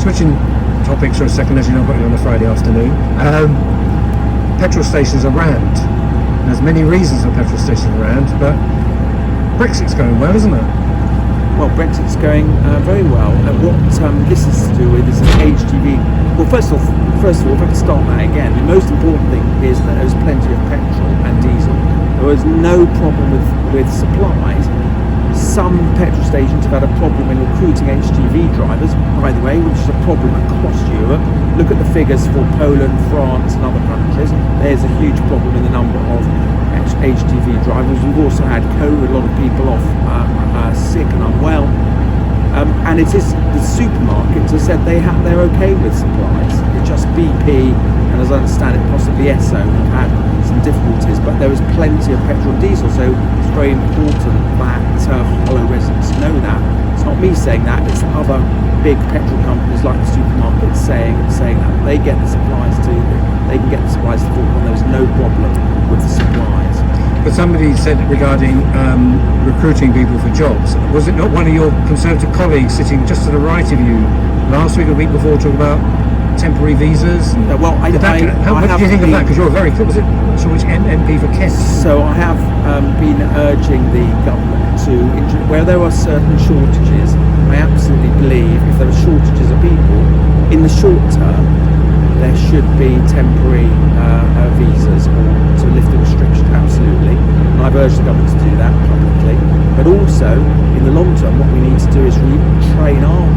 switching topics for a second, as you know, I've got you on a Friday afternoon. Petrol stations are rammed. There's many reasons for petrol stations are rammed, but Brexit's going well, isn't it? Well, Brexit's going very well. And what this is to do with is an HGV. Well, first of all, if I can start that again, the most important thing is that there's plenty of petrol and diesel. There was no problem with supplies. Some petrol stations have had a problem in recruiting HGV drivers, by the way, which is a problem across Europe. Look at the figures for Poland, France and other countries. There's a huge problem in the number of HGV drivers. We've also had COVID, a lot of people off sick and unwell. And it is the supermarkets have said they're okay with supplies. It's just BP and, as I understand it, possibly Esso have had some difficulties, but there is plenty of petrol and diesel, so it's very important that Harlow residents know that. It's not me saying that, it's other big petrol companies like the supermarkets saying that they get the supplies to, they can get the supplies to Falkland. There's no problem with the supplies. But somebody said regarding recruiting people for jobs, was it not one of your Conservative colleagues sitting just to the right of you last week or the week before talking about temporary visas? Well, what did you think of that? Because you're a very, was it, so which MP for Kent? So I have been urging the government to, where there are certain shortages, I absolutely believe if there are shortages of people, in the short term, there should be temporary visas or to lift the restrictions, absolutely. And I've urged the government to do that publicly. But also, in the long term, what we need to do is retrain our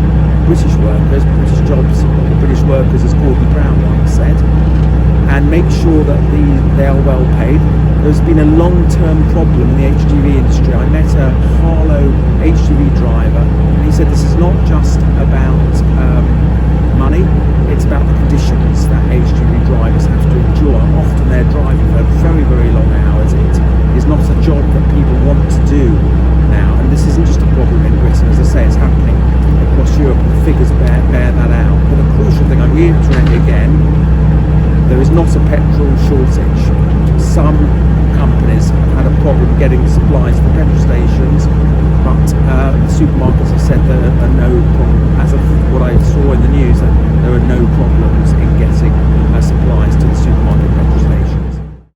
British workers, British jobs, British workers, as Gordon Brown once said, and make sure that they are well paid. There's been a long-term problem in the HGV industry. I met a Harlow HGV driver, and he said this is not just about money, it's about the conditions that HGV drivers have to endure. Often they're driving for very, very long hours. It is not a job that people want to do now, and this isn't just a problem in Britain. As I say, it's happening across Europe, and the figures bear that out. But the crucial thing, I reiterate again, there is not a petrol shortage. Some companies have had a problem getting supplies to the petrol stations, but the supermarkets have said there are no problems. As of what I saw in the news, that there are no problems in